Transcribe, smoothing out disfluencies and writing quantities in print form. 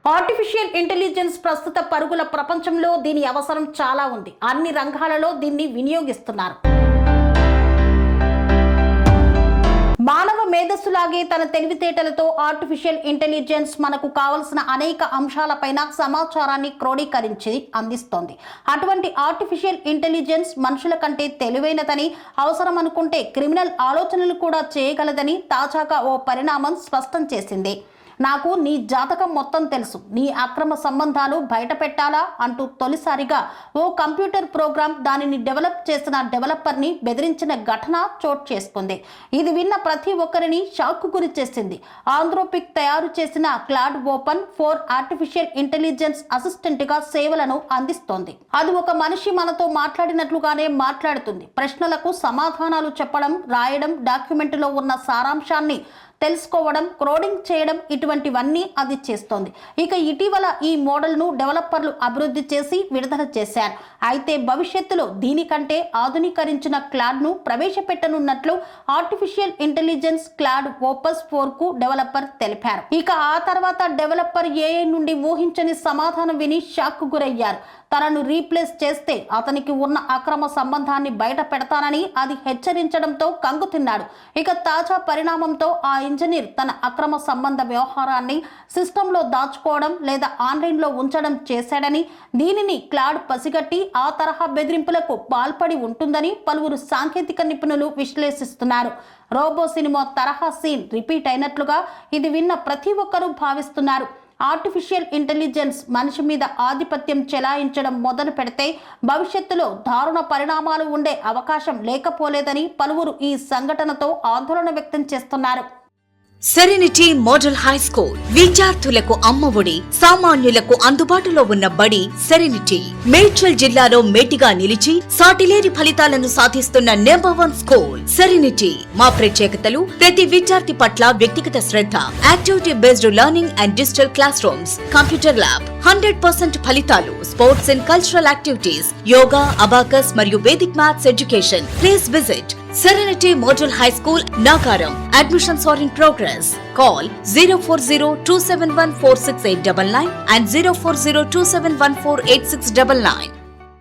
Artificial intelligence ప్రస్తుత పరుగుల ప్రపంచంలో దీని అవసరం చాలా ఉంది. అన్ని రంగాలలో దీన్ని వినియోగిస్తున్నారు. మానవ మేధస్సులాగే తన తెలివితేటలతో ఆర్టిఫిషియల్ ఇంటెలిజెన్స్ మనకు కావలసిన అనేక అంశాలపైన సమాచారాన్ని క్రోడీకరించి అందిస్తోంది. అటువంటి ఆర్టిఫిషియల్ ఇంటెలిజెన్స్ మనుషుల కంటే తెలివైనదని, అవసరం అనుకుంటే క్రిమినల్ ఆలోచనలు కూడా చేయగలదని తాజాగా ఓ పరిణామం స్పష్టం చేసింది. నాకు నీ జాతకం మొత్తం తెలుసు, నీ అక్రమ సంబంధాలు బయట పెట్టాలా అంటూ తొలిసారిగా ఓ కంప్యూటర్ ప్రోగ్రాం దానిని డెవలప్ చేసిన డెవలపర్ని బెదిరించిన ఘటన చోటు చేసుకుంది. ఇది విన్న ప్రతి ఒక్కరిని షాక్ గురి చేసింది. ఆంథ్రోపిక్ తయారు చేసిన Claude open 4 artificial intelligence assistant గా సేవలను అందిస్తోంది. అది ఒక మనిషి మనతో మాట్లాడినట్లుగానే మాట్లాడుతుంది. ప్రశ్నలకు సమాధానాలు చెప్పడం, రాయడం, డాక్యుమెంట్లో ఉన్న సారాంశాన్ని తెలుసుకోవడం, కోడింగ్ చేయడం, ఇటువంటివన్నీ అది చేస్తోంది. ఇక ఇటీవల ఈ మోడల్ను డెవలపర్లు అభివృద్ధి చేసి విడుదల చేశారు. అయితే భవిష్యత్తులో దీనికంటే ఆధునీకరించిన క్లాడ్ను ప్రవేశపెట్టనున్నట్లు ఆర్టిఫిషియల్ ఇంటెలిజెన్స్ క్లాడ్ ఓపస్ 4కు డెవలపర్ తెలిపారు. ఇక ఆ తర్వాత డెవలపర్ ఏఐ నుండి ఊహించని సమాధానం విని షాక్ గురయ్యారు. తనను రీప్లేస్ చేస్తే అతనికి ఉన్న అక్రమ సంబంధాన్ని బయట పెడతానని అది హెచ్చరించడంతో కంగుతిన్నాడు. ఇక తాజా పరిణామంతో ఆ ఇంజనీర్ తన అక్రమ సంబంధ వ్యవహారాన్ని సిస్టంలో దాచుకోవడం లేదా ఆన్లైన్లో ఉంచడం చేశాడని, దీనిని క్లాడ్ పసిగట్టి ఆ తరహా బెదిరింపులకు పాల్పడి ఉంటుందని పలువురు సాంకేతిక నిపుణులు విశ్లేషిస్తున్నారు. రోబో సినిమా తరహా సీన్ రిపీట్ అయినట్లుగా ఇది విన్న ప్రతి ఒక్కరూ భావిస్తున్నారు. ఆర్టిఫిషియల్ ఇంటెలిజెన్స్ మనిషి మీద ఆధిపత్యం చెలాయించడం మొదలు పెడితే భవిష్యత్తులో దారుణ పరిణామాలు ఉండే అవకాశం లేకపోలేదని పలువురు ఈ సంఘటనతో ఆందోళన వ్యక్తం చేస్తున్నారు. సెరెనిటీ మోడల్ హై స్కూల్ విద్యార్థులకు అమ్మఒడి, సామాన్యులకు అందుబాటులో ఉన్న బడి సెరెనిటీ. మేడ్చల్ జిల్లాలో మేటిగా నిలిచి సాటిలేని ఫలితాలను సాధిస్తున్న నంబర్ 1 స్కూల్ సెరెనిటీ. మా ప్రత్యేకతలు: ప్రతి విద్యార్థి పట్ల వ్యక్తిగత శ్రద్ధ, activity based learning and digital classrooms, computer lab, 100% ఫలితాలు, sports and cultural activities, yoga, abacus మరియు Vedic maths education. Please visit Serenity Model High School, Nagaram. Admissions are in progress. Call 040-271-46899 and 040-271-48699.